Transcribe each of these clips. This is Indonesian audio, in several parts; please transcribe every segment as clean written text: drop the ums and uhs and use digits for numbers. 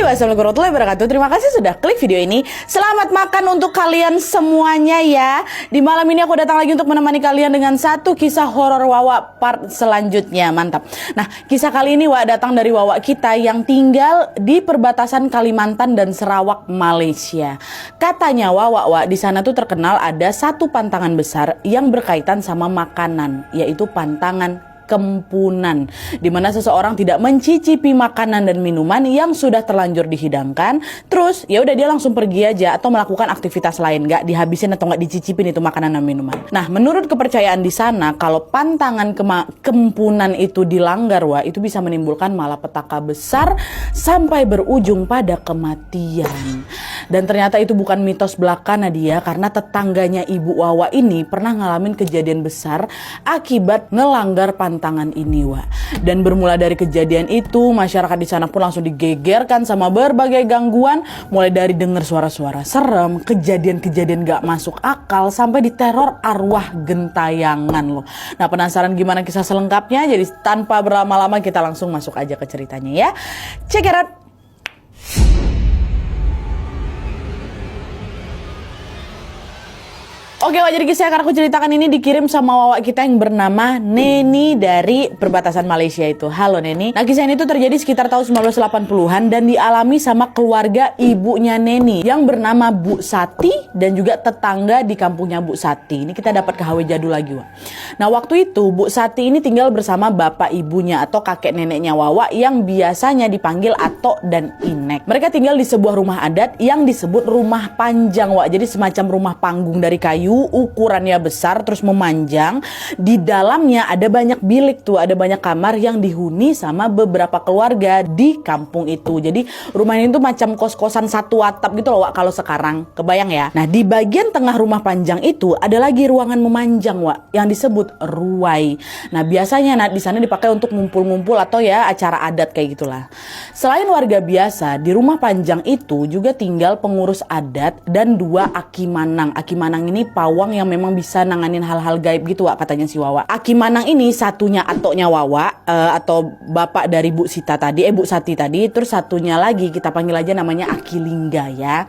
Wassalamualaikum warahmatullahi wabarakatuh. Terima kasih sudah klik video ini. Selamat makan untuk kalian semuanya ya. Di malam ini aku datang lagi untuk menemani kalian dengan satu kisah horor Wawa part selanjutnya. Mantap. Nah, kisah kali ini datang dari Wawa kita yang tinggal di perbatasan Kalimantan dan Sarawak, Malaysia. Katanya Wawa di sana tuh terkenal ada satu pantangan besar yang berkaitan sama makanan, yaitu pantangan kempunan, di mana seseorang tidak mencicipi makanan dan minuman yang sudah terlanjur dihidangkan, terus ya udah dia langsung pergi aja atau melakukan aktivitas lain, nggak dihabisin atau nggak dicicipin itu makanan dan minuman. Nah, menurut kepercayaan di sana, kalau pantangan kempunan itu dilanggar, itu bisa menimbulkan malapetaka besar sampai berujung pada kematian. Dan ternyata itu bukan mitos belaka, Nadia, karena tetangganya Ibu Wawa ini pernah ngalamin kejadian besar akibat ngelanggar pantangan ini, Dan bermula dari kejadian itu, masyarakat di sana pun langsung digegerkan sama berbagai gangguan, mulai dari dengar suara-suara serem, kejadian-kejadian gak masuk akal, sampai diteror arwah gentayangan loh. Nah, penasaran gimana kisah selengkapnya? Jadi tanpa berlama-lama kita langsung masuk aja ke ceritanya ya. Check it out. Oke, jadi kisah yang akan aku ceritakan ini dikirim sama Wawa kita yang bernama Neni dari perbatasan Malaysia itu. Halo Neni. Nah, kisah ini tuh terjadi sekitar tahun 1980-an dan dialami sama keluarga ibunya Neni yang bernama Bu Sati dan juga tetangga di kampungnya Bu Sati. Ini kita dapat KW jadul lagi, Nah, waktu itu Bu Sati ini tinggal bersama bapak ibunya atau kakek neneknya Wawa yang biasanya dipanggil Atok dan Inek. Mereka tinggal di sebuah rumah adat yang disebut rumah panjang, Jadi semacam rumah panggung dari kayu, ukurannya besar terus memanjang. Di dalamnya ada banyak bilik ada banyak kamar yang dihuni sama beberapa keluarga di kampung itu. Jadi rumah ini tuh macam kos-kosan satu atap gitu loh, kalau sekarang. Kebayang ya? Nah, di bagian tengah rumah panjang itu ada lagi ruangan memanjang, yang disebut ruai. Nah, biasanya di sana dipakai untuk ngumpul-ngumpul atau ya acara adat kayak gitulah. Selain warga biasa, di rumah panjang itu juga tinggal pengurus adat dan dua aki manang. Aki manang ini pawang yang memang bisa nanganin hal-hal gaib gitu, katanya si Wawa. Aki manang ini satunya atoknya Wawa atau bapak dari Bu Sati tadi, terus satunya lagi kita panggil aja namanya Aki Lingga ya.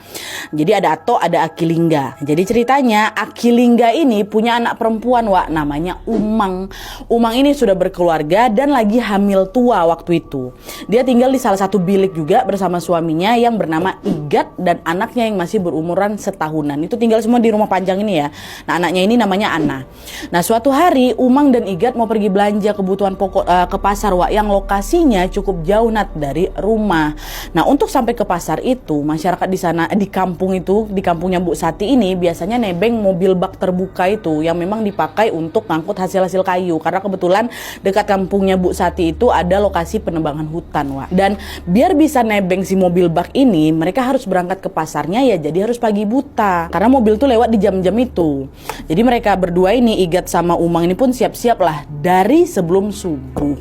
Jadi ada atok, ada Aki Lingga. Jadi ceritanya Aki Lingga ini punya anak perempuan, namanya Umang. Umang ini sudah berkeluarga dan lagi hamil tua waktu itu. Dia tinggal di salah satu bilik juga bersama suaminya yang bernama Igat dan anaknya yang masih berumuran setahunan. Itu tinggal semua di rumah panjang ini ya. Nah, anaknya ini namanya Ana. Nah, suatu hari Umang dan Igat mau pergi belanja kebutuhan pokok ke pasar, yang lokasinya cukup jauh dari rumah. Nah, untuk sampai ke pasar itu, masyarakat di sana di kampung itu, di kampungnya Bu Sati ini biasanya nebeng mobil bak terbuka itu yang memang dipakai untuk ngangkut hasil-hasil kayu, karena kebetulan dekat kampungnya Bu Sati itu ada lokasi penebangan hutan, Dan biar bisa nebeng si mobil bak ini, mereka harus berangkat ke pasarnya ya, jadi harus pagi buta karena mobil tuh lewat di jam-jam itu. Jadi mereka berdua ini, Igat sama Umang ini pun siap-siap lah dari sebelum subuh.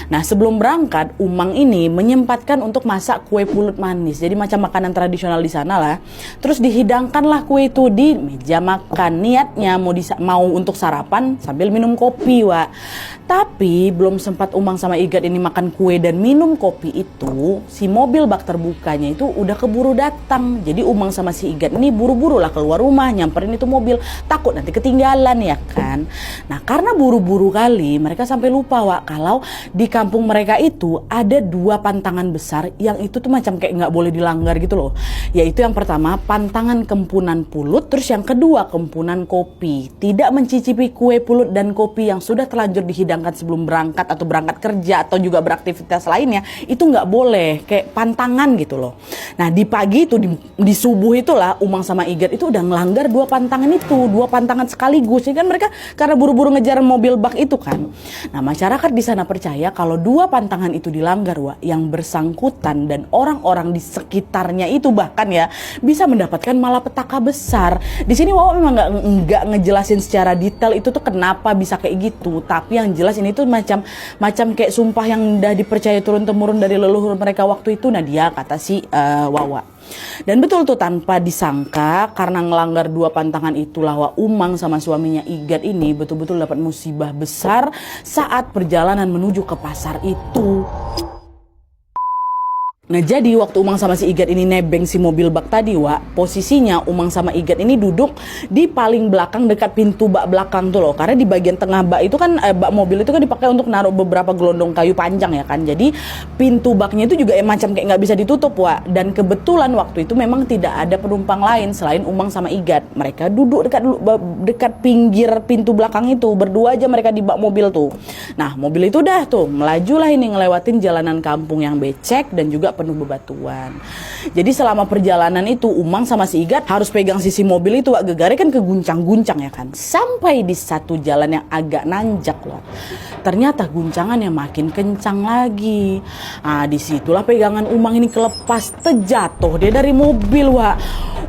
Nah, sebelum berangkat, Umang ini menyempatkan untuk masak kue pulut manis. Jadi macam makanan tradisional di sana lah. Terus dihidangkanlah kue itu di meja makan. Niatnya mau untuk sarapan sambil minum kopi, Tapi belum sempat Umang sama Igat ini makan kue dan minum kopi itu, si mobil bak terbukanya itu udah keburu datang. Jadi Umang sama si Igat ini buru-buru lah keluar rumah, nyamperin itu mobil, takut nanti ketinggalan ya kan. Nah, karena buru-buru kali mereka sampai lupa, kalau di kampung mereka itu ada dua pantangan besar yang itu tuh macam kayak nggak boleh dilanggar gitu loh. Yaitu yang pertama pantangan kempunan pulut, terus yang kedua kempunan kopi. Tidak mencicipi kue pulut dan kopi yang sudah terlanjur dihidangkan sebelum berangkat atau berangkat kerja atau juga beraktivitas lainnya, itu nggak boleh, kayak pantangan gitu loh. Nah, di pagi itu di subuh itulah Umang sama Igat itu udah ngelanggar dua pantangan itu, dua pantangan sekaligus. Ya kan mereka karena buru-buru ngejar mobil bak itu kan. Nah, masyarakat di sana percaya kalau dua pantangan itu dilanggar, yang bersangkutan dan orang-orang di sekitarnya itu bahkan ya bisa mendapatkan malapetaka besar. Di sini Wawa memang nggak ngejelasin secara detail itu tuh kenapa bisa kayak gitu, tapi yang jelas ini tuh macam kayak sumpah yang udah dipercaya turun-temurun dari leluhur mereka waktu itu, Nadia, kata si Wawa. Dan betul tuh, tanpa disangka karena ngelanggar dua pantangan itulah Umang sama suaminya Igat ini betul-betul dapat musibah besar saat perjalanan menuju ke pasar itu. Nah jadi waktu Umang sama si Igat ini nebeng si mobil bak tadi, Wak, posisinya Umang sama Igat ini duduk di paling belakang dekat pintu bak belakang tuh loh. Karena di bagian tengah bak itu kan, bak mobil itu kan dipakai untuk naruh beberapa gelondong kayu panjang ya kan. Jadi pintu baknya itu juga macam kayak nggak bisa ditutup, Wak. Dan kebetulan waktu itu memang tidak ada penumpang lain selain Umang sama Igat. Mereka duduk dekat pinggir pintu belakang itu, berdua aja mereka di bak mobil tuh. Nah mobil itu udah tuh melajulah ini ngelewatin jalanan kampung yang becek dan juga penuh bebatuan. Jadi selama perjalanan itu Umang sama si Igat harus pegang sisi mobil itu, Wak, gegarnya kan keguncang-guncang ya kan. Sampai di satu jalan yang agak nanjak, Wak. Ternyata guncangannya makin kencang lagi. Nah disitulah pegangan Umang ini kelepas, terjatuh dia dari mobil, Wak.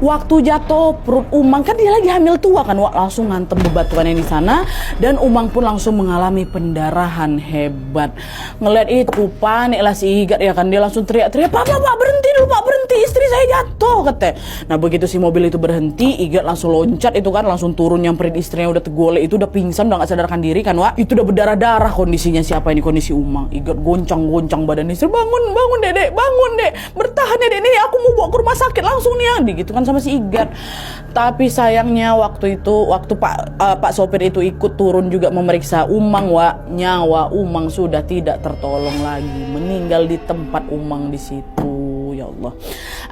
Waktu jatuh perut Umang kan dia lagi hamil tua kan, Wak, langsung ngantem bebatuan yang di sana dan Umang pun langsung mengalami pendarahan hebat. Ngeliat itu paniklah si Igat ya kan, dia langsung teriak-teriak, Pak berhenti dulu Pak, berhenti, istri saya jatuh katanya. Nah begitu si mobil itu berhenti, Igat langsung loncat itu kan, langsung turun nyamperin istrinya udah tegolek itu, udah pingsan, udah gak sadarkan diri kan, Wak. Itu udah berdarah-darah kondisinya. Siapa ini? Kondisi Umang. Igat goncang-goncang badan istri, bangun dedek, bangun dek, bertahan dedek, nih aku mau bawa ke rumah sakit langsung nih ya, gitu kan sama si Igat. Tapi sayangnya waktu Pak sopir itu ikut turun juga memeriksa Umang, Wak, nyawa Umang sudah tidak tertolong lagi, meninggal di tempat Umang di situ. Ya Allah.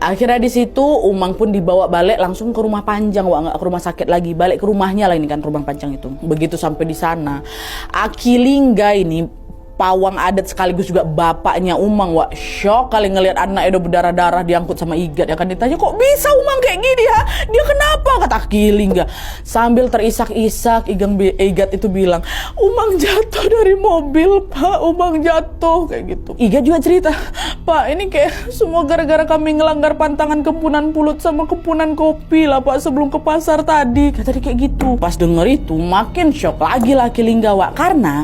Akhirnya di situ Umang pun dibawa balik langsung ke rumah Panjang, Wak, nggak ke rumah sakit lagi, balik ke rumahnya lah ini kan, rumah Panjang itu. Begitu sampai di sana, Akilingga ini pawang adat sekaligus juga bapaknya Umang, Wak, shock kali ngelihat anaknya udah berdarah-darah diangkut sama Igat ya kan. Ditanya, kok bisa Umang kayak gini ya? Dia kenapa? Kata Akilingga sambil terisak-isak. Igat itu bilang, Umang jatuh dari mobil Pak, Umang jatuh, kayak gitu. Igat juga cerita, Pak ini kayak semua gara-gara kami ngelanggar pantangan kempunan pulut sama kempunan kopi lah Pak sebelum ke pasar tadi. Kata dia kayak gitu. Pas denger itu makin shock lagi lah Akilingga, Wak, karena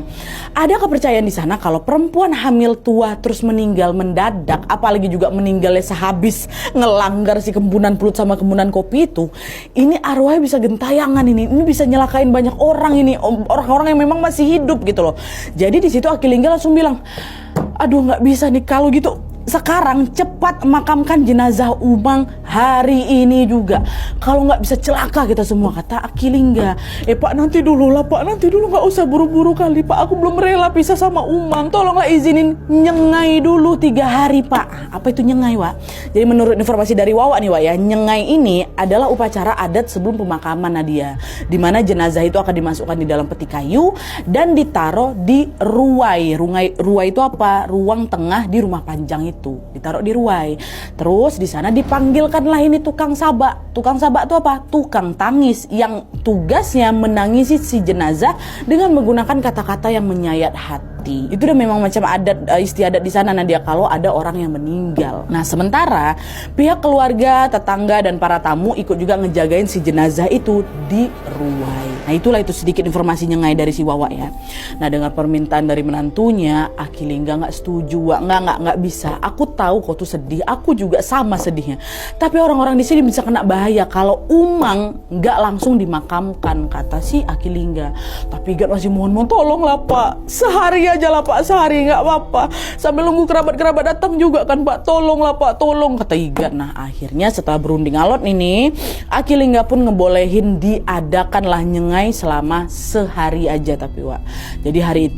ada kepercayaan di sana kalau perempuan hamil tua terus meninggal mendadak, apalagi juga meninggalnya sehabis ngelanggar si kempunan pulut sama kempunan kopi itu, ini arwahnya bisa gentayangan, ini bisa nyelakain banyak orang, ini orang-orang yang memang masih hidup gitu loh. Jadi di situ Akilingga langsung bilang, aduh nggak bisa nih kalau gitu, sekarang cepat makamkan jenazah Umang hari ini juga. Kalau nggak bisa celaka kita semua, kata Akilingga. Pak nanti dulu lah Pak, nanti dulu, nggak usah buru-buru kali Pak, aku belum rela pisah sama Umang, tolonglah izinin nyengai dulu 3 hari Pak. Apa itu nyengai, Wak? Jadi menurut informasi dari Wawa nih, Wak, ya, nyengai ini adalah upacara adat sebelum pemakaman Nadia, di mana jenazah itu akan dimasukkan di dalam peti kayu dan ditaruh di ruwai. Ruwai itu apa? Ruang tengah di rumah Panjang itu, ditaruh di ruwai. Terus di sana dipanggilkanlah ini tukang sabak. Tukang sabak itu apa? Tukang tangis yang tugasnya menangisi si jenazah dengan menggunakan kata-kata yang menyayat hati. Itu udah memang macam adat istiadat di sana, Nadia, kalau ada orang yang meninggal. Nah sementara pihak keluarga, tetangga dan para tamu ikut juga ngejagain si jenazah itu di ruwai. Nah itulah itu sedikit informasi nyengai dari si Wawa ya. Nah dengan permintaan dari menantunya, Akilingga nggak setuju, Wak. Nggak bisa. Aku tahu kau tuh sedih, aku juga sama sedihnya. Tapi orang-orang di sini bisa kena bahaya kalau Umang nggak langsung dimakamkan, kata si Akilingga. Tapi Igat masih mohon tolonglah Pak, sehari aja lah Pak, sehari nggak apa-apa. Sambil nunggu kerabat-kerabat datang juga kan Pak, tolonglah Pak, tolong, kata Igat. Nah akhirnya setelah berunding alot ini, Akilingga pun ngebolehin diadakanlah nyengai selama sehari aja. Tapi Wak, jadi hari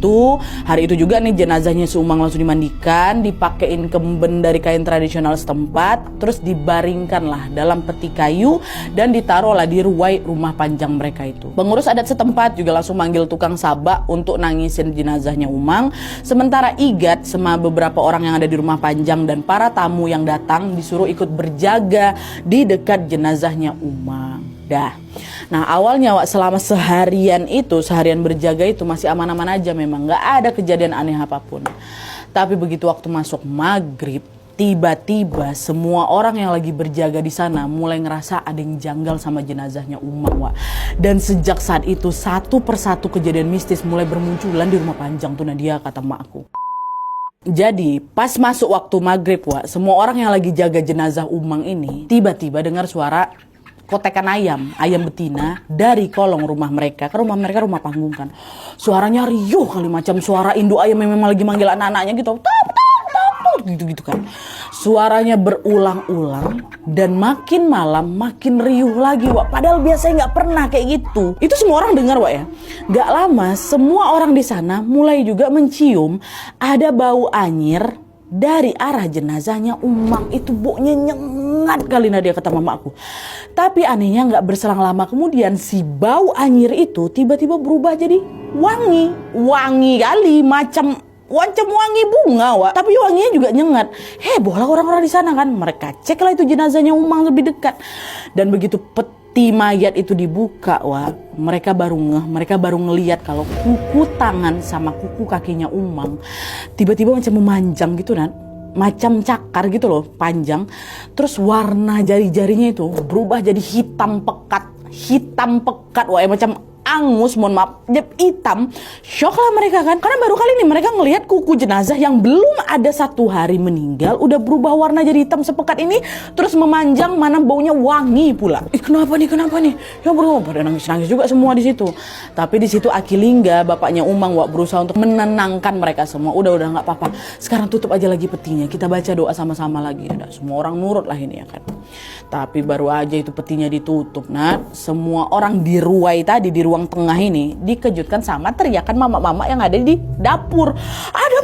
itu juga nih jenazahnya si Umang langsung dimandikan, dipakein kemben dari kain tradisional setempat, terus dibaringkan lah dalam peti kayu dan ditaruhlah di ruwai rumah Panjang mereka itu. Pengurus adat setempat juga langsung manggil tukang sabak untuk nangisin jenazahnya Umang. Sementara Igat sama beberapa orang yang ada di rumah Panjang dan para tamu yang datang disuruh ikut berjaga di dekat jenazahnya Umang. Nah awalnya, Wak, selama seharian berjaga itu masih aman-aman aja, memang nggak ada kejadian aneh apapun. Tapi begitu waktu masuk maghrib, tiba-tiba semua orang yang lagi berjaga di sana mulai ngerasa ada yang janggal sama jenazahnya Umang, Wak. Dan sejak saat itu satu persatu kejadian mistis mulai bermunculan di rumah Panjang tuh, Nadia, kata makku. Jadi pas masuk waktu maghrib, Wak, semua orang yang lagi jaga jenazah Umang ini tiba-tiba dengar suara kotekan ayam betina dari kolong rumah mereka. Ke rumah mereka rumah panggung kan. Suaranya riuh kali, macam suara induk ayam yang memang lagi manggil anak-anaknya gitu. Tok tok tok tok gitu-gitu kan. Suaranya berulang-ulang dan makin malam makin riuh lagi, Wak. Padahal biasanya nggak pernah kayak gitu. Itu semua orang dengar, Wak, ya. Nggak lama semua orang di sana mulai juga mencium ada bau anyir dari arah jenazahnya Umang. Itu baunya nyengat kali, Nadia, kata mamaku. Tapi anehnya nggak berselang lama kemudian si bau anyir itu tiba-tiba berubah jadi wangi. Wangi kali, macam wangi bunga, Wak. Tapi wanginya juga nyengat. Heboh lah orang-orang di sana kan. Mereka cek lah itu jenazahnya Umang lebih dekat. Dan begitu peti mayat itu dibuka, Wak, mereka baru mereka baru ngelihat kalau kuku tangan sama kuku kakinya Umang tiba-tiba macam memanjang gitu, Nat. Macam cakar gitu loh, panjang. Terus warna jari-jarinya itu berubah jadi hitam pekat. Hitam pekat, Wak, macam angus, mohon maaf, hitam. Shock lah mereka kan, karena baru kali ini mereka ngelihat kuku jenazah yang belum ada 1 hari meninggal udah berubah warna jadi hitam sepekat ini, terus memanjang, mana baunya wangi pula. Kenapa nih? Ya bro, pada nangis-nangis juga semua di situ. Tapi di situ Aki Lingga, bapaknya Umang, Wak, berusaha untuk menenangkan mereka semua. Udah nggak apa-apa. Sekarang tutup aja lagi petinya. Kita baca doa sama-sama lagi. Udah, semua orang nurut lah ini ya kan. Tapi baru aja itu petinya ditutup, Nat, semua orang di ruai tadi, di ruang tengah ini dikejutkan sama teriakan mama-mama yang ada di dapur. Ada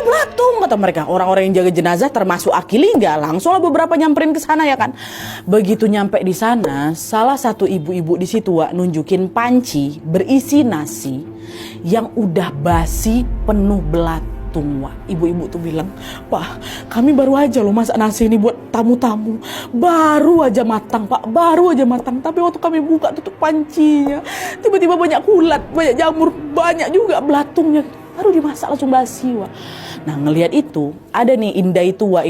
belatung, kata mereka. Orang-orang yang jaga jenazah termasuk Aki Lingga langsung beberapa nyamperin ke sana ya kan. Begitu nyampe di sana, salah satu ibu-ibu di situ, Wak, nunjukin panci berisi nasi yang udah basi penuh belatung. Wak. Ibu-ibu tuh bilang, Pak, kami baru aja loh masak nasi ini buat tamu-tamu. Baru aja matang, Pak. Tapi waktu kami buka tutup pancinya, tiba-tiba banyak kulat, banyak jamur, banyak juga belatungnya. Baru dimasak langsung basi, Wak. Nah, ngelihat itu, ada nih Indai Tua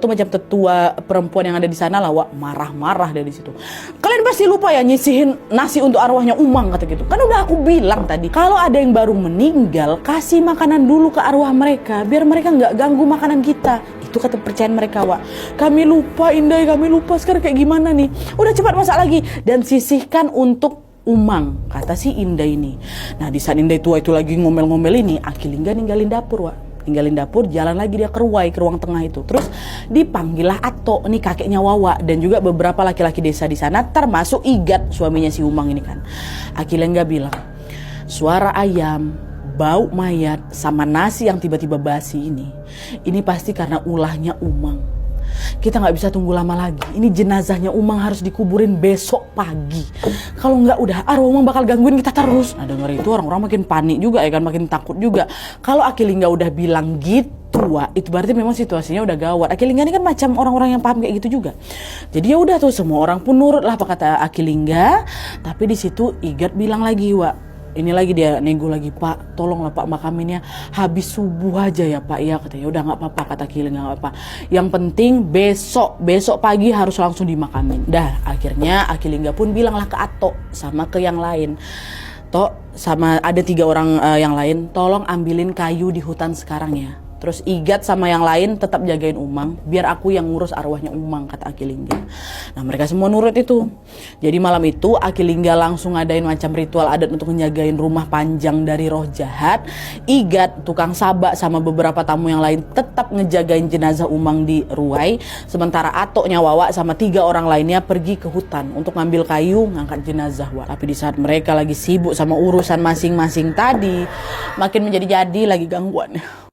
tuh macam tetua perempuan yang ada di sana lah, Wak. Marah-marah dari situ. Kalian pasti lupa ya nyisihin nasi untuk arwahnya Umang, kata gitu. Kan udah aku bilang tadi, kalau ada yang baru meninggal, kasih makanan dulu ke arwah mereka, biar mereka nggak ganggu makanan kita. Itu kata percayaan mereka, Wak. Kami lupa, Indai, sekarang kayak gimana nih? Udah cepat masak lagi dan sisihkan untuk Umang, kata si Indai ini. Nah, di saat Indai Tua itu lagi ngomel-ngomel ini, Aki Lingga ninggalin dapur, Wak. Jalan lagi dia ke ruang tengah itu. Terus dipanggillah Ato, nih kakeknya Wawa, dan juga beberapa laki-laki desa di sana, termasuk Igat, suaminya si Umang ini kan. Aki Lingga bilang, suara ayam, bau mayat, sama nasi yang tiba-tiba basi ini pasti karena ulahnya Umang. Kita nggak bisa tunggu lama lagi. Ini jenazahnya Umang harus dikuburin besok pagi. Kalau nggak udah arwah Umang bakal gangguin kita terus. Nah, denger itu orang-orang makin panik juga ya kan, makin takut juga. Kalau Aki Lingga udah bilang gitu, Wak, itu berarti memang situasinya udah gawat. Aki Lingga ini kan macam orang-orang yang paham kayak gitu juga. Jadi ya udah tuh semua orang pun nurut lah apa kata Aki Lingga. Tapi di situ Igat bilang lagi, Wak, ini lagi dia nego lagi, Pak, tolonglah Pak makaminnya habis subuh aja ya Pak ya, katanya. Udah nggak apa-apa, kata Aki Lingga, nggak apa-apa. Yang penting besok pagi harus langsung dimakamin. Dah akhirnya Aki Lingga pun bilanglah ke Ato sama ke yang lain, Tok, sama ada 3 orang yang lain, tolong ambilin kayu di hutan sekarang ya. Terus Igat sama yang lain tetap jagain Umang, biar aku yang ngurus arwahnya Umang, kata Aki Lingga. Nah, mereka semua nurut itu. Jadi malam itu Aki Lingga langsung ngadain macam ritual adat untuk menjagain rumah panjang dari roh jahat. Igat, tukang sabak, sama beberapa tamu yang lain tetap ngejagain jenazah Umang di ruai. Sementara Atoknya Wawa sama 3 orang lainnya pergi ke hutan untuk ngambil kayu ngangkat jenazah, Wak. Tapi di saat mereka lagi sibuk sama urusan masing-masing tadi, makin menjadi-jadi lagi gangguannya.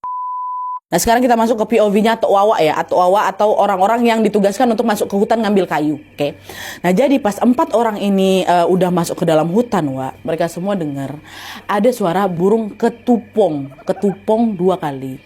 Nah, sekarang kita masuk ke POV-nya Atok Wawa ya, Atok Wawa atau orang-orang yang ditugaskan untuk masuk ke hutan ngambil kayu, oke? Nah, jadi pas 4 orang ini udah masuk ke dalam hutan, Wak, mereka semua dengar ada suara burung ketupong 2 kali.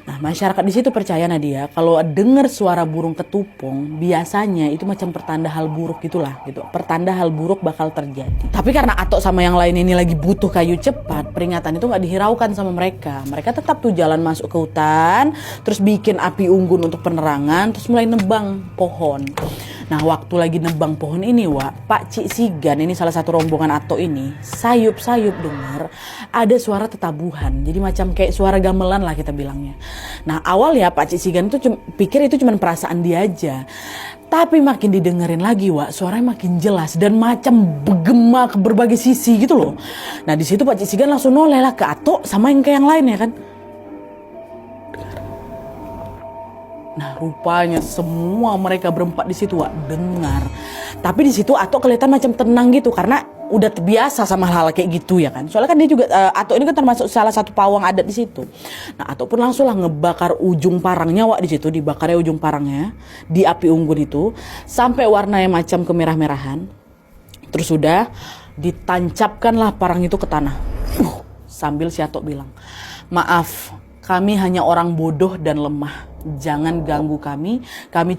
Nah, masyarakat di situ percaya, Nadia, kalau dengar suara burung ketupong, biasanya itu macam pertanda hal buruk gitulah, gitu. Pertanda hal buruk bakal terjadi. Tapi karena Atok sama yang lain ini lagi butuh kayu cepat, peringatan itu nggak dihiraukan sama mereka. Mereka tetap tuh jalan masuk ke hutan, terus bikin api unggun untuk penerangan, terus mulai nebang pohon. Nah, waktu lagi nebang pohon ini, Wak, Pak Cik Sigan, ini salah satu rombongan Atok ini, sayup-sayup dengar ada suara tetabuhan. Jadi macam kayak suara gamelan lah kita bilangnya. Nah, awal ya Pak Cik Sigan itu pikir itu cuma perasaan dia aja. Tapi makin didengerin lagi, Wak, suaranya makin jelas dan macam bergema ke berbagai sisi gitu loh. Nah, di situ Pak Cik Sigan langsung noleh lah ke Atok sama yang kayak yang lain ya kan. Nah, rupanya semua mereka berempat di situ, Wak, dengar. Tapi di situ Atok kelihatan macam tenang gitu karena udah terbiasa sama hal-hal kayak gitu ya kan. Soalnya kan dia juga Atok ini kan termasuk salah satu pawang adat di situ. Nah, Atok pun langsung lah ngebakar ujung parangnya, Wak, di situ dibakarnya ujung parangnya di api unggun itu sampai warnanya macam kemerah-merahan. Terus sudah ditancapkanlah parang itu ke tanah. Sambil si Atok bilang, "Maaf, kami hanya orang bodoh dan lemah. Jangan ganggu kami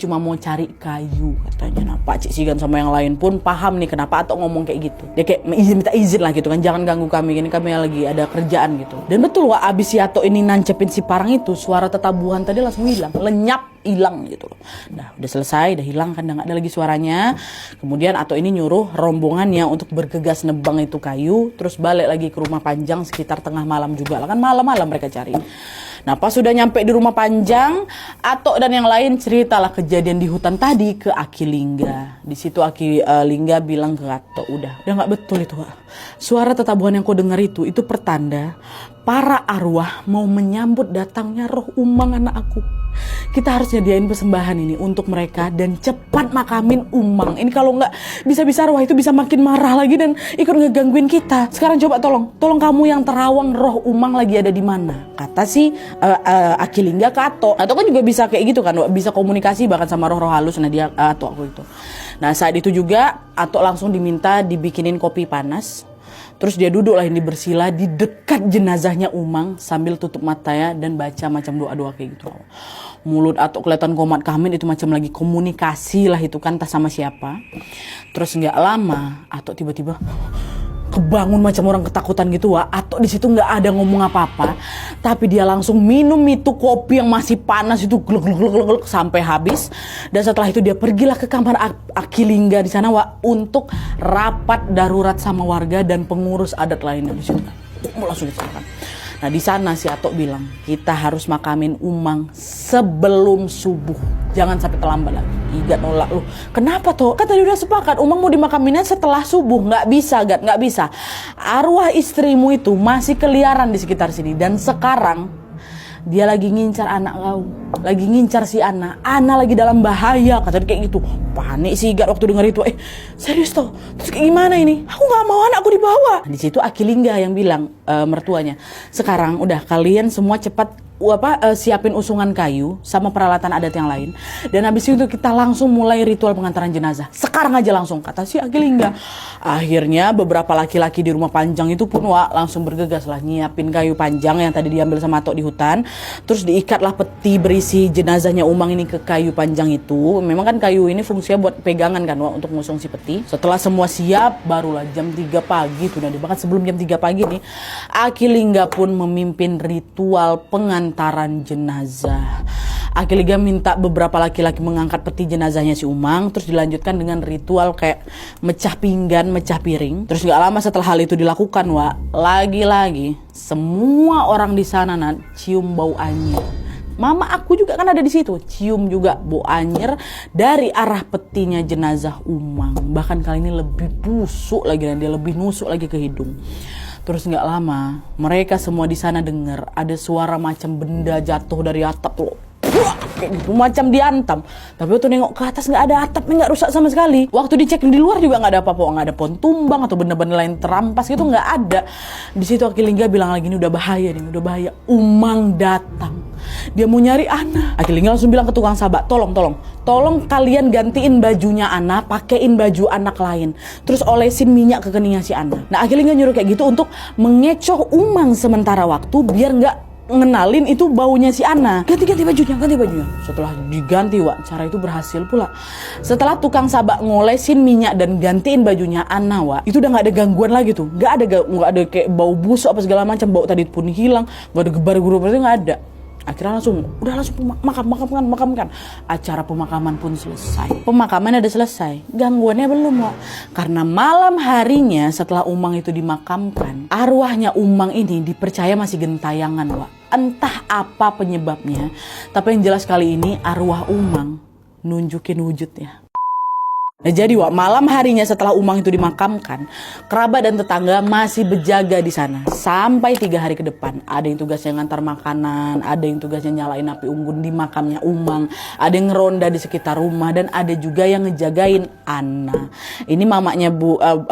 cuma mau cari kayu," katanya. Nah, Pak Cik Sigan sama yang lain pun paham nih kenapa Atok ngomong kayak gitu. Dia kayak minta izin lah gitu kan, jangan ganggu kami, ini kami lagi ada kerjaan gitu. Dan betul, Wak, abis si Atok ini nancepin si parang itu, suara tetabuhan tadi langsung hilang, lenyap, hilang gitu loh. Nah, udah selesai, udah hilang kan, udah gak ada lagi suaranya. Kemudian Atok ini nyuruh rombongannya untuk bergegas nebang itu kayu, terus balik lagi ke rumah Panjang sekitar tengah malam juga lah kan, malam-malam mereka cari. Nah, pas sudah nyampe di rumah Panjang, Atok dan yang lain ceritalah kejadian di hutan tadi ke Aki Lingga. Di situ Aki Lingga bilang ke Atok, udah nggak betul itu, Wak. Suara tetabuhan yang kau dengar itu pertanda para arwah mau menyambut datangnya roh Umang anak aku. Kita harus nyediain persembahan ini untuk mereka dan cepat makamin Umang. Ini kalau nggak bisa-bisa arwah itu bisa makin marah lagi dan ikut ngegangguin kita. Sekarang coba tolong kamu yang terawang roh Umang lagi ada di mana? Kata si Aki Lingga ke Atok. Atok kan juga bisa kayak gitu kan, bisa komunikasi bahkan sama roh-roh halus. Nah, dia Atok aku itu. Nah, saat itu juga Atok langsung diminta dibikinin kopi panas. Terus dia duduk lah ini bersila di dekat jenazahnya Umang sambil tutup matanya dan baca macam doa-doa kayak gitu. Mulut Atok kelihatan komat kamit itu macam lagi komunikasi lah itu kan, entah sama siapa. Terus nggak lama Atok tiba-tiba kebangun macam orang ketakutan gitu, Wak. Atok di situ nggak ada ngomong apa-apa, tapi dia langsung minum itu kopi yang masih panas itu gluk sampai habis. Dan setelah itu dia pergilah ke kamar Aki Lingga di sana, Wak, untuk rapat darurat sama warga dan pengurus adat lainnya di situ. Langsung diserahkan. Nah, di sana si Atok bilang, kita harus makamin Umang sebelum subuh. Jangan sampai terlambat lagi. Igat nolak lu. Kenapa toh? Kan tadi udah sepakat Umang mau dimakaminnya setelah subuh. Nggak bisa, Gat. Nggak bisa. Arwah istrimu itu masih keliaran di sekitar sini. Dan sekarang dia lagi ngincar anak kau, lagi ngincar si Ana lagi dalam bahaya, kata dia kayak gitu. Panik sih Gat waktu denger itu. Serius toh? Terus kayak gimana ini? Aku nggak mau anakku dibawa. Di situ Aki Lingga yang bilang mertuanya, sekarang udah kalian semua cepat siapin usungan kayu sama peralatan adat yang lain, dan habis itu kita langsung mulai ritual pengantaran jenazah. Sekarang aja langsung, kata si Aki Lingga. Akhirnya beberapa laki-laki di rumah Panjang itu pun, Wak, langsung bergegas lah nyiapin kayu panjang yang tadi diambil sama Atok di hutan. Terus diikatlah peti berisi jenazahnya Umang ini ke kayu panjang itu. Memang kan kayu ini fungsinya buat pegangan kan, Wak, untuk ngusung si peti. Setelah semua siap, barulah jam 3 pagi tuh, dan bahkan sebelum jam 3 pagi nih Aki Lingga pun memimpin ritual pengantaran jenazah. Aki Lingga minta beberapa laki-laki mengangkat peti jenazahnya si Umang, terus dilanjutkan dengan ritual kayak mecah pinggan, mecah piring. Terus gak lama setelah hal itu dilakukan, Wak, lagi-lagi semua orang di sana cium bau anyir. Mama aku juga kan ada di situ, cium juga bau anyir dari arah petinya jenazah Umang. Bahkan kali ini lebih busuk lagi dan dia lebih nusuk lagi ke hidung. Terus nggak lama mereka semua di sana dengar ada suara macam benda jatuh dari atap tuh. Kayak gitu, macam diantam. Tapi waktu nengok ke atas nggak ada atapnya, nggak rusak sama sekali. Waktu dicek di luar juga nggak ada apa-apa, nggak ada pohon tumbang atau benda-benda lain terampas gitu, nggak ada. Di situ Aki Lingga bilang lagi, ini udah bahaya nih, udah bahaya. Umang datang, dia mau nyari Ana. Aki Lingga langsung bilang ke tukang sabak, tolong kalian gantiin bajunya Ana, pakein baju anak lain, terus olesin minyak ke keningnya si Ana. Nah, Aki Lingga nyuruh kayak gitu untuk mengecoh Umang sementara waktu biar nggak ngenalin itu baunya si Ana. Ganti bajunya. Setelah diganti, Wak, cara itu berhasil pula. Setelah tukang sabak ngolesin minyak dan gantiin bajunya Ana, Wak, itu udah nggak ada gangguan lagi tuh. Nggak ada kayak bau busuk apa segala macam. Bau tadi pun hilang. Nggak ada gebar-gebar, berarti nggak ada. Akhirnya langsung makamkan. Acara pemakaman pun selesai. Pemakaman ada selesai, gangguannya belum, Wak. Karena malam harinya setelah Umang itu dimakamkan, arwahnya Umang ini dipercaya masih gentayangan, Wak. Entah apa penyebabnya, tapi yang jelas kali ini arwah Umang nunjukin wujudnya. Nah, jadi Wak, malam harinya setelah Umang itu dimakamkan, kerabat dan tetangga masih berjaga di sana sampai 3 hari ke depan. Ada yang tugasnya ngantar makanan, ada yang tugasnya nyalain api unggun di makamnya Umang, ada yang ngeronda di sekitar rumah, dan ada juga yang ngejagain Ana. Ini mamanya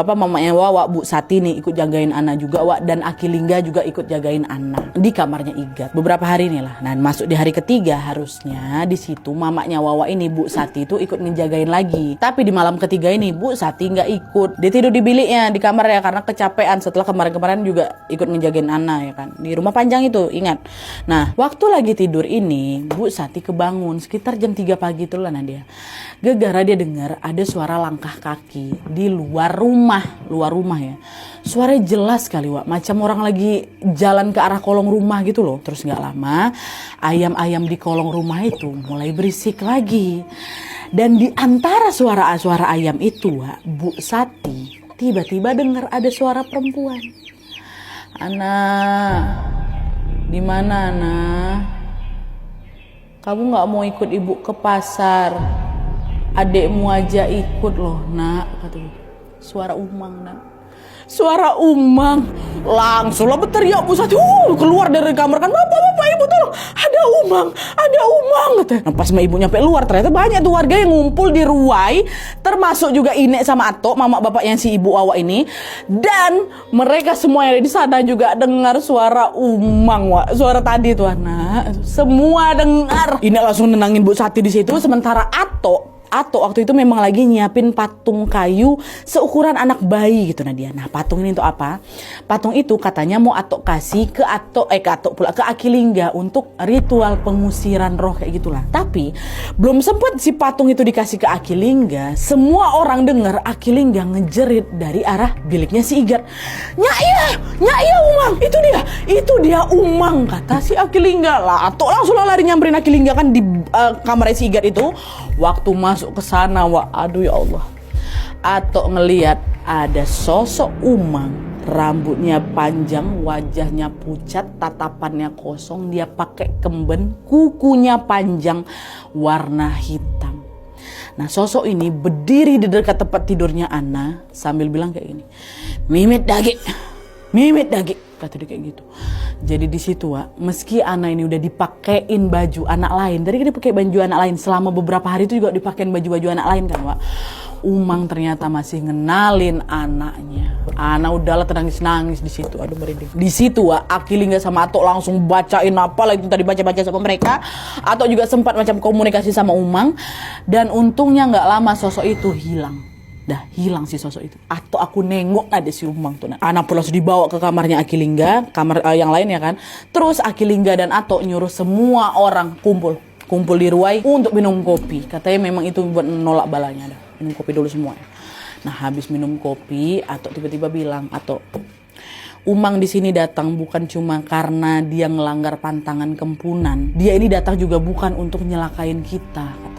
mamanya Wawa, Bu Sati nih ikut jagain Ana juga, Wak, dan Aki Lingga juga ikut jagain Ana di kamarnya Igat. Beberapa hari nih lah. Nah, masuk di hari ketiga harusnya di situ mamanya Wawa ini, Bu Sati itu ikut ngejagain lagi. Tapi di malam ketiga ini Bu Sati nggak ikut. Dia tidur di biliknya di kamar ya karena kecapean setelah kemarin-kemarin juga ikut ngejagain Ana ya kan. Di rumah panjang itu, ingat. Nah, waktu lagi tidur ini Bu Sati kebangun sekitar jam 3 pagi itu lah dia. Gegara dia dengar ada suara langkah kaki di luar rumah ya. Suaranya jelas sekali, Wak, macam orang lagi jalan ke arah kolong rumah gitu loh. Terus nggak lama ayam-ayam di kolong rumah itu mulai berisik lagi. Dan di antara suara ayam itu, Wak, Bu Sati tiba-tiba dengar ada suara perempuan. Ana, di mana Ana? Kamu nggak mau ikut ibu ke pasar? Adekmu aja ikut loh, nak, kata suara Umang, nak. Suara Umang, langsung lah berteriak Bu Sati, keluar dari kamar kan, bapak ibu tolong, ada Umang, katanya. Nah, pas ibu nyampe luar ternyata banyak tuh warga yang ngumpul di ruai, termasuk juga Inek sama Atok, mama bapaknya si ibu Wawa ini, dan mereka semua yang ada di sana juga dengar suara Umang, Wak. Suara tadi tuh anak, semua dengar. Inek langsung nenangin Bu Sati di situ, sementara Atok waktu itu memang lagi nyiapin patung kayu seukuran anak bayi gitu Nadia. Nah, patung ini untuk apa? Patung itu katanya mau Atok kasih ke Aki Lingga untuk ritual pengusiran roh kayak gitulah. Tapi belum sempat si patung itu dikasih ke Aki Lingga, semua orang dengar Aki Lingga ngejerit dari arah biliknya si Igat. Nyai Umang, itu dia Umang, kata si Aki Lingga. Lah, Atok langsung lari nyamperin Aki Lingga kan di kamar si Igat itu. Waktu masuk ke sana, Wak, aduh ya Allah. Atok ngelihat ada sosok Umang, rambutnya panjang, wajahnya pucat, tatapannya kosong, dia pakai kemben, kukunya panjang, warna hitam. Nah, sosok ini berdiri di dekat tempat tidurnya Ana sambil bilang kayak gini, Mimit daging, kata dia kayak gitu. Jadi di situ, Wak, meski Ana ini udah dipakein baju anak lain, tadi kan dia pakai baju anak lain selama beberapa hari itu juga dipakein baju-baju anak lain kan, Wak. Umang ternyata masih ngenalin anaknya. Ana udahlah nangis di situ, aduh merinding. Di situ, Wak, Aki Lingga sama Atok langsung bacain apa lagi tadi baca sama mereka. Atok juga sempat macam komunikasi sama Umang, dan untungnya nggak lama sosok itu hilang. Dah hilang si sosok itu. Atau aku nengok ada si Umang tuh. Anak pula langsung dibawa ke kamarnya Aki Lingga, kamar yang lain ya kan. Terus Aki Lingga dan Atok nyuruh semua orang kumpul di ruai untuk minum kopi. Katanya memang itu buat menolak balanya dah. Minum kopi dulu semua. Nah, habis minum kopi, Atok tiba-tiba bilang, Atok, Umang di sini datang bukan cuma karena dia ngelanggar pantangan kempunan. Dia ini datang juga bukan untuk nyelakain kita, katanya.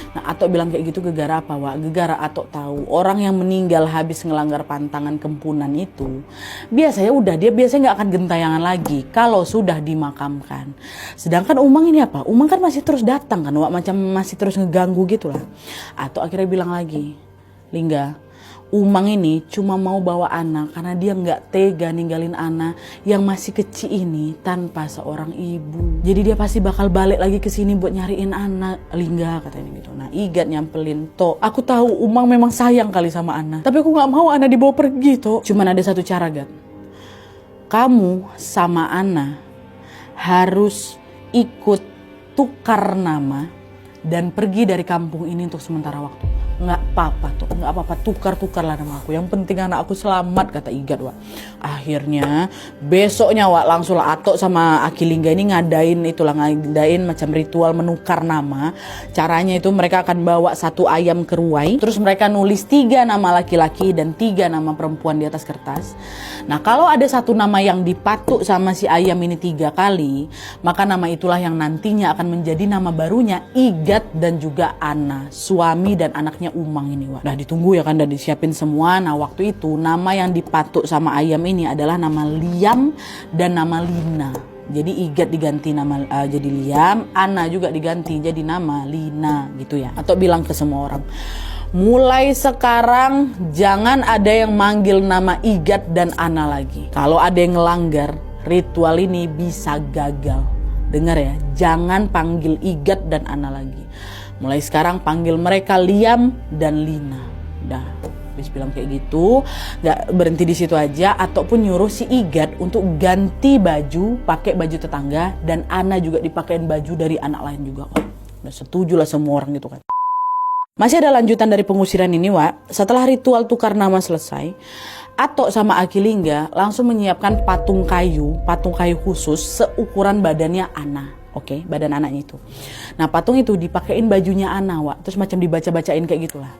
Nah, Atok bilang kayak gitu gegara apa, Wak? Gegara Atok tahu orang yang meninggal habis ngelanggar pantangan kempunan itu biasanya nggak akan gentayangan lagi kalau sudah dimakamkan. Sedangkan Umang ini apa? Umang kan masih terus datang kan, Wak, macam masih terus ngeganggu gitulah. Atok akhirnya bilang lagi, Lingga, Umang ini cuma mau bawa Ana karena dia nggak tega ninggalin Ana yang masih kecil ini tanpa seorang ibu. Jadi dia pasti bakal balik lagi ke sini buat nyariin Ana, Lingga, katanya gitu. Nah, Igat nyempelin, Tok, aku tahu Umang memang sayang kali sama Ana, tapi aku nggak mau Ana dibawa pergi, Tok. Cuman ada satu cara, Gat. Kamu sama Ana harus ikut tukar nama dan pergi dari kampung ini untuk sementara waktu. Nggak apa-apa, tukar-tukarlah nama aku. Yang penting anak aku selamat, kata Igat, Wak. Akhirnya besoknya, Wak, langsung lah Atok sama Aki Lingga ini ngadain macam ritual menukar nama. Caranya itu mereka akan bawa 1 ayam ke ruai, terus mereka nulis 3 nama laki-laki dan 3 nama perempuan di atas kertas. Nah, kalau ada 1 nama yang dipatuk sama si ayam ini 3 kali, maka nama itulah yang nantinya akan menjadi nama barunya Igat dan juga Ana, suami dan anaknya Umang ini, Wak. Nah, ditunggu ya kan, dan disiapin semua. Nah, waktu itu nama yang dipatuk sama ayam ini adalah nama Liam dan nama Lina. Jadi Igat diganti nama jadi Liam, Ana juga diganti jadi nama Lina gitu ya. Atau bilang ke semua orang, mulai sekarang jangan ada yang manggil nama Igat dan Ana lagi. Kalau ada yang ngelanggar, ritual ini bisa gagal. Dengar ya, jangan panggil Igat dan Ana lagi. Mulai sekarang panggil mereka Liam dan Lina. Dah, habis bilang kayak gitu, gak berhenti di situ aja, ataupun nyuruh si Igat untuk ganti baju, pakai baju tetangga, dan Ana juga dipakein baju dari anak lain juga. Oh, udah setuju lah semua orang gitu kan. Masih ada lanjutan dari pengusiran ini, Wak. Setelah ritual tukar nama selesai, Atok sama Akilingga langsung menyiapkan patung kayu khusus seukuran badannya Ana. Oke, badan anaknya itu. Nah, patung itu dipakein bajunya Ana, Wak. Terus macam dibaca-bacain kayak gitulah.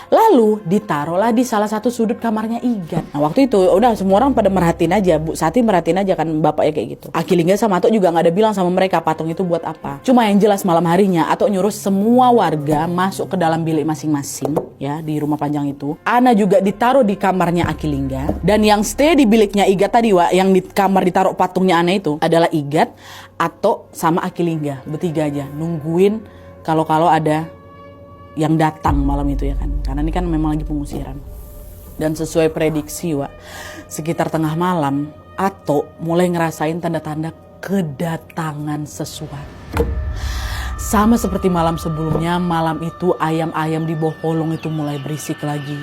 Lalu ditaruhlah di salah satu sudut kamarnya Igat. Nah, waktu itu udah semua orang pada merhatiin aja, Bu Sati merhatiin aja kan bapaknya kayak gitu. Akilingga sama Atok juga nggak ada bilang sama mereka patung itu buat apa. Cuma yang jelas malam harinya Atok nyuruh semua warga masuk ke dalam bilik masing-masing ya di rumah panjang itu. Ana juga ditaruh di kamarnya Akilingga, dan yang stay di biliknya Igat tadi, Wak, yang di kamar ditaruh patungnya Ana itu adalah Igat, Atok sama Akilingga, bertiga aja nungguin kalau ada yang datang malam itu ya kan. Karena ini kan memang lagi pengusiran. Dan sesuai prediksi, Wak, sekitar tengah malam Atok mulai ngerasain tanda-tanda kedatangan sesuatu. Sama seperti malam sebelumnya, malam itu ayam-ayam di bawah kolong itu mulai berisik lagi.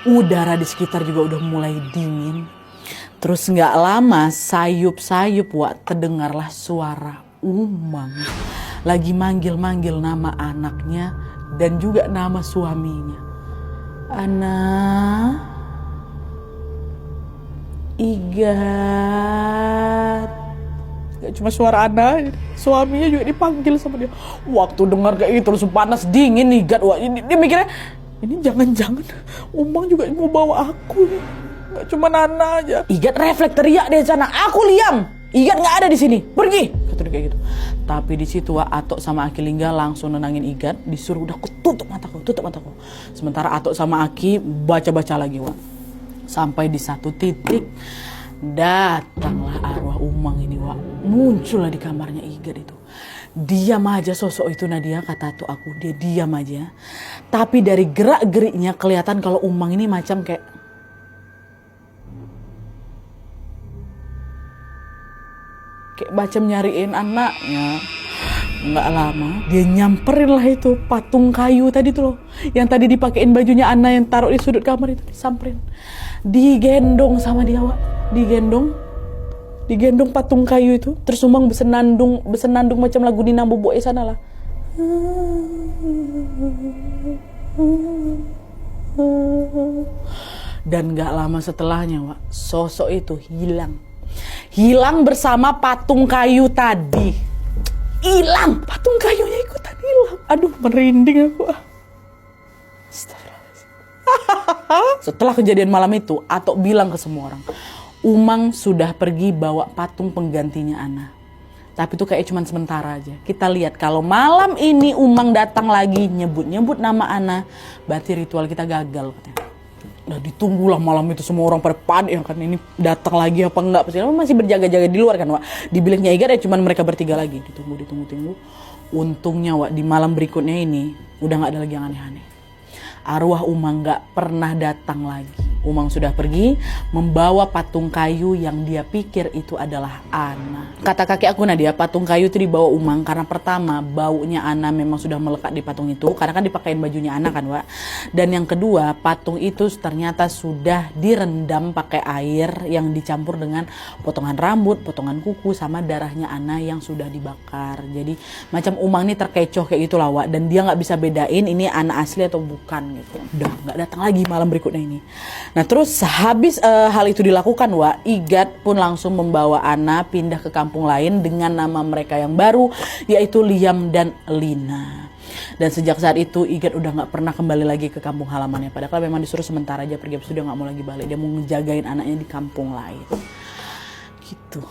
Udara di sekitar juga udah mulai dingin. Terus gak lama sayup-sayup, Wak, terdengarlah suara Umang lagi manggil-manggil nama anaknya dan juga nama suaminya. Ana, Igat. Gak cuma suara Ana, suaminya juga dipanggil sama dia. Waktu dengar kayak gitu langsung panas dingin Igat. Wah, dia mikirnya ini jangan-jangan Umang juga mau bawa aku nih. Gak cuma Ana aja. Igat refleks teriak dari sana, "Aku Liam. Igat nggak ada di sini. Pergi!" Kata dia kayak gitu. Tapi di situ, Wak, Atok sama Akilingga langsung nenangin Igat, disuruh udah tutup mataku. Sementara Atok sama Aki baca-baca lagi, Wak. Sampai di satu titik datanglah arwah Umang ini, Wak. Muncullah di kamarnya Igat itu. Diam aja sosok itu, Nadia, kata Atok aku. Dia diam aja. Tapi dari gerak-geriknya kelihatan kalau Umang ini macam kayak macam nyariin anaknya. Nggak lama dia nyamperin lah itu patung kayu tadi tuh loh, yang tadi dipakein bajunya Ana yang taruh di sudut kamar itu. Disamperin, digendong sama dia, Wak. Digendong patung kayu itu. Terus Umang besenandung macam lagu Nina Boboe sana lah. Dan gak lama setelahnya, Wak, sosok itu hilang bersama patung kayu tadi. Hilang, patung kayunya ikutan hilang. Aduh, merinding aku. Setelah kejadian malam itu, Atok bilang ke semua orang, Umang sudah pergi bawa patung penggantinya Ana. Tapi itu kayak cuman sementara aja. Kita lihat kalau malam ini Umang datang lagi nyebut nama Ana, berarti ritual kita gagal katanya. Udah ditunggulah malam itu, semua orang pada panik ya kan, ini datang lagi apa enggak. Pasti masih berjaga-jaga di luar kan, Wak. Di biliknya Igat ya cuman mereka bertiga lagi. Ditunggu. Untungnya, Wak, di malam berikutnya ini udah gak ada lagi yang aneh-aneh. Arwah Umang gak pernah datang lagi. Umang sudah pergi membawa patung kayu yang dia pikir itu adalah Ana. Kata kakek aku, Nadia, patung kayu itu dibawa Umang karena pertama baunya Ana memang sudah melekat di patung itu, karena kan dipakein bajunya Ana kan, Wak. Dan yang kedua, patung itu ternyata sudah direndam pakai air yang dicampur dengan potongan rambut, potongan kuku, sama darahnya Ana yang sudah dibakar. Jadi macam Umang ini terkecoh kayak gitu lah, Wak. Dan dia gak bisa bedain ini Ana asli atau bukan gitu. Udah gak datang lagi malam berikutnya ini. Nah, terus habis hal itu dilakukan, Wak, Igat pun langsung membawa Ana pindah ke kampung lain dengan nama mereka yang baru, yaitu Liam dan Lina. Dan sejak saat itu Igat udah gak pernah kembali lagi ke kampung halamannya. Padahal memang disuruh sementara aja pergi, habis itu dia gak mau lagi balik. Dia mau ngejagain anaknya di kampung lain. Gitu.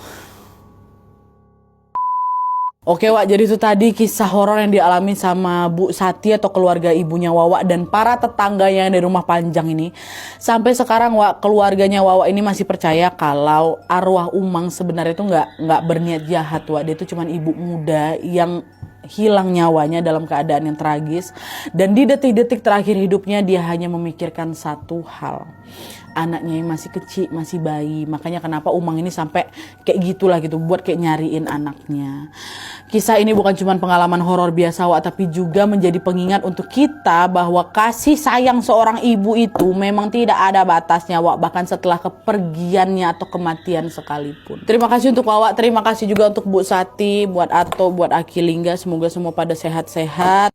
Oke, Wak, jadi itu tadi kisah horor yang dialami sama Bu Sati atau keluarga ibunya Wawa dan para tetangganya dari rumah panjang ini. Sampai sekarang, Wak, keluarganya Wawa ini masih percaya kalau arwah Umang sebenarnya itu nggak berniat jahat, Wak. Dia itu cuma ibu muda yang hilang nyawanya dalam keadaan yang tragis. Dan di detik-detik terakhir hidupnya dia hanya memikirkan satu hal. Anaknya yang masih kecil, masih bayi. Makanya kenapa Umang ini sampai kayak gitulah gitu, buat kayak nyariin anaknya. Kisah ini bukan cuma pengalaman horor biasa Wak, tapi juga menjadi pengingat untuk kita bahwa kasih sayang seorang ibu itu memang tidak ada batasnya Wak, bahkan setelah kepergiannya atau kematian sekalipun. Terima kasih untuk Wak, terima kasih juga untuk Bu Sati, buat Ato, buat Akilingga, semoga semua pada sehat-sehat.